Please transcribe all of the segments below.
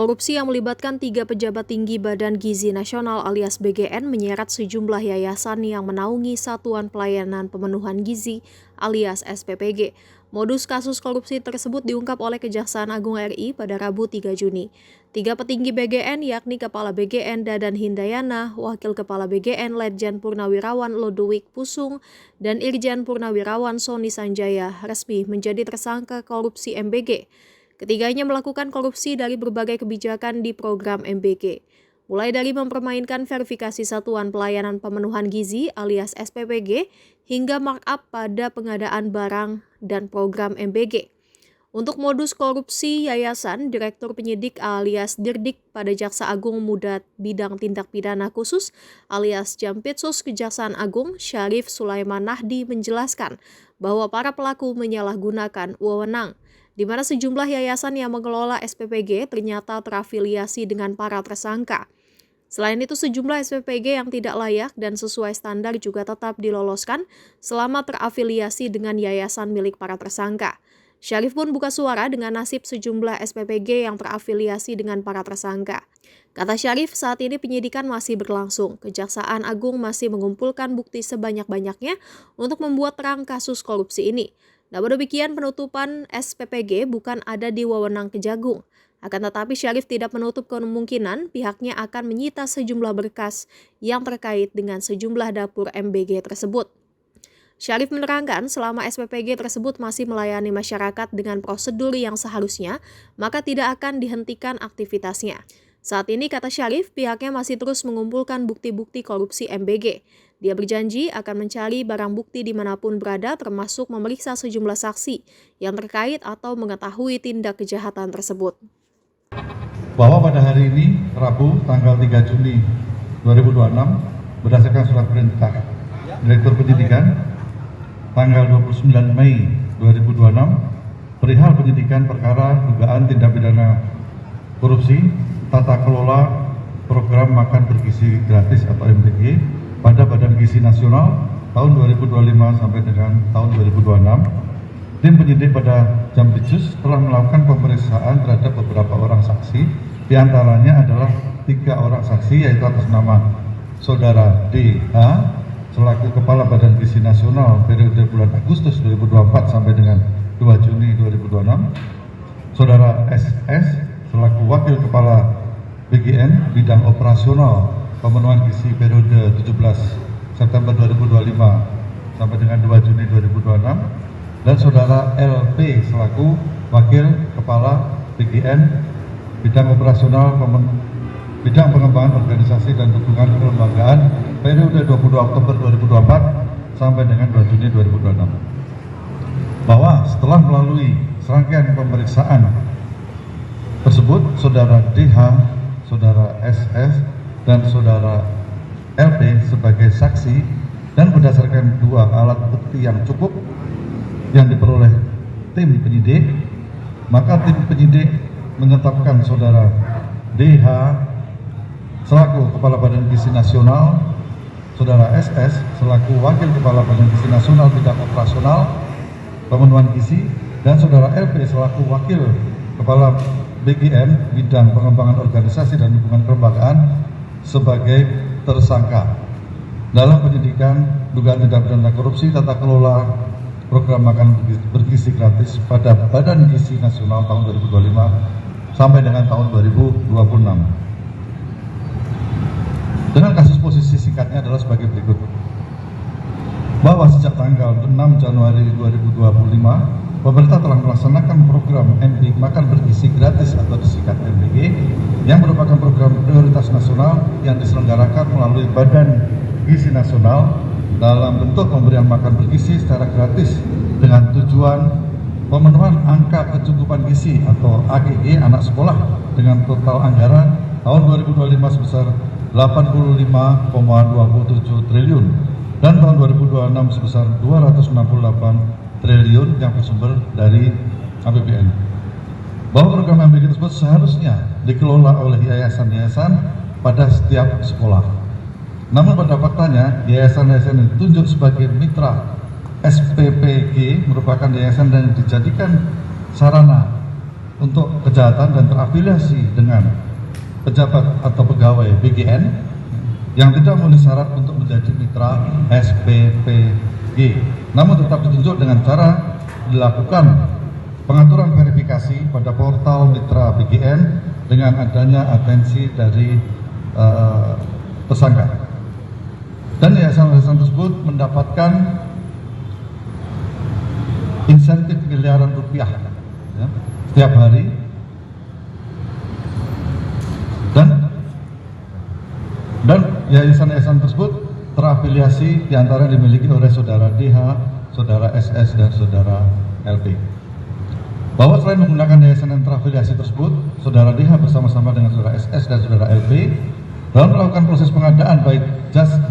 Korupsi yang melibatkan 3 pejabat tinggi Badan Gizi Nasional alias BGN menyeret sejumlah yayasan yang menaungi Satuan Pelayanan Pemenuhan Gizi alias SPPG. Modus kasus korupsi tersebut diungkap oleh Kejaksaan Agung RI pada Rabu 3 Juni. 3 petinggi BGN yakni Kepala BGN Dadan Hindayana, Wakil Kepala BGN Letjen Purnawirawan Lodowik Pusung, dan Irjen Purnawirawan Sony Sanjaya resmi menjadi tersangka korupsi MBG. Ketiganya melakukan korupsi dari berbagai kebijakan di program MBG, mulai dari mempermainkan verifikasi Satuan Pelayanan Pemenuhan Gizi alias SPPG hingga markup pada pengadaan barang dan program MBG. Untuk modus korupsi yayasan, Direktur Penyidik alias Dirdik pada Jaksa Agung Muda Bidang Tindak Pidana Khusus alias Jampitsus Kejaksaan Agung Syarif Sulaiman Nahdi menjelaskan bahwa para pelaku menyalahgunakan wewenang, di mana sejumlah yayasan yang mengelola SPPG ternyata terafiliasi dengan para tersangka. Selain itu, sejumlah SPPG yang tidak layak dan sesuai standar juga tetap diloloskan selama terafiliasi dengan yayasan milik para tersangka. Syarif pun buka suara dengan nasib sejumlah SPPG yang terafiliasi dengan para tersangka. Kata Syarif, saat ini penyidikan masih berlangsung. Kejaksaan Agung masih mengumpulkan bukti sebanyak-banyaknya untuk membuat terang kasus korupsi ini. Namun demikian, penutupan SPPG bukan ada di wewenang Kejagung. Akan tetapi Syarif tidak menutup kemungkinan pihaknya akan menyita sejumlah berkas yang terkait dengan sejumlah dapur MBG tersebut. Syarif menerangkan selama SPPG tersebut masih melayani masyarakat dengan prosedur yang seharusnya, maka tidak akan dihentikan aktivitasnya. Saat ini, kata Syarif, pihaknya masih terus mengumpulkan bukti-bukti korupsi MBG. Dia berjanji akan mencari barang bukti dimanapun berada, termasuk memeriksa sejumlah saksi yang terkait atau mengetahui tindak kejahatan tersebut. Bahwa pada hari ini, Rabu, tanggal 3 Juni 2026, berdasarkan surat perintah Direktur Penyidikan, tanggal 29 Mei 2026, perihal penyidikan perkara dugaan tindak pidana korupsi tata kelola program makan bergizi gratis atau MBG pada Badan Gizi Nasional tahun 2025 sampai dengan tahun 2026. Tim penyidik pada Jampitsus telah melakukan pemeriksaan terhadap beberapa orang saksi, diantaranya adalah 3 orang saksi yaitu atas nama Saudara DH selaku Kepala Badan Gizi Nasional periode bulan Agustus 2024 sampai dengan 2 Juni 2026, Saudara SS selaku Wakil Kepala BGN Bidang Operasional Pemenuhan Gizi periode 17 September 2025 sampai dengan 2 Juni 2026, dan Saudara LP selaku Wakil Kepala BGN Bidang Operasional Bidang Pengembangan Organisasi dan Dukungan Kelembagaan periode 22 Oktober 2024 sampai dengan 2 Juni 2026. Bahwa setelah melalui serangkaian pemeriksaan tersebut, Saudara DH, Saudara SS, dan Saudara LP sebagai saksi dan berdasarkan 2 alat bukti yang cukup yang diperoleh tim penyidik, maka tim penyidik menetapkan Saudara DH selaku Kepala Badan Gizi Nasional, Saudara SS selaku Wakil Kepala Badan Gizi Nasional Bidang Operasional Pemenuhan Gizi, dan Saudara LP selaku Wakil Kepala BGN Bidang Pengembangan Organisasi dan Dukungan Kelembagaan sebagai tersangka dalam penyidikan dugaan tindak pidana korupsi tata kelola program makan bergizi gratis pada Badan Gizi Nasional tahun 2025 sampai dengan tahun 2026. Dengan kasus posisi singkatnya adalah sebagai berikut. Bahwa sejak tanggal 6 Januari 2025, pemerintah telah melaksanakan program MBG Makan Bergizi Gratis atau disingkat MBG yang merupakan program prioritas nasional yang diselenggarakan melalui Badan Gizi Nasional dalam bentuk pemberian makan bergizi secara gratis dengan tujuan pemenuhan angka kecukupan gizi atau AGG anak sekolah dengan total anggaran tahun 2025 sebesar 85,27 triliun dan tahun 2026 sebesar 268 triliun yang bersumber dari APBN. Bahwa program MBG tersebut seharusnya dikelola oleh yayasan-yayasan pada setiap sekolah. Namun pada faktanya, yayasan-yayasan yang ditunjuk sebagai mitra SPPG merupakan yayasan yang dijadikan sarana untuk kejahatan dan terafiliasi dengan pejabat atau pegawai BGN yang tidak memenuhi syarat untuk menjadi mitra SPPG, namun tetap ditunjuk dengan cara dilakukan pengaturan verifikasi pada portal mitra BGN dengan adanya atensi dari tersangka. Dan yayasan-yayasan tersebut mendapatkan insentif miliaran rupiah ya, setiap hari, dan yayasan-yayasan tersebut terafiliasi diantara dimiliki oleh saudara DH, saudara SS, dan saudara LP. Bahwa selain menggunakan yayasan yang terafiliasi tersebut, saudara DH bersama-sama dengan saudara SS dan saudara LP dalam melakukan proses pengadaan baik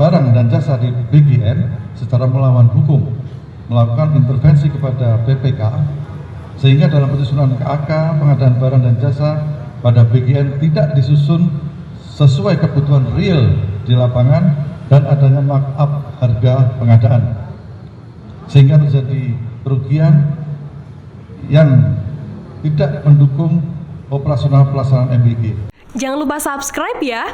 barang dan jasa di BGN secara melawan hukum, melakukan intervensi kepada BPK, sehingga dalam penyusunan KAK pengadaan barang dan jasa pada BGN tidak disusun sesuai kebutuhan real di lapangan dan adanya markup harga pengadaan, sehingga terjadi kerugian yang tidak mendukung operasional pelaksanaan MBG. Jangan lupa subscribe ya.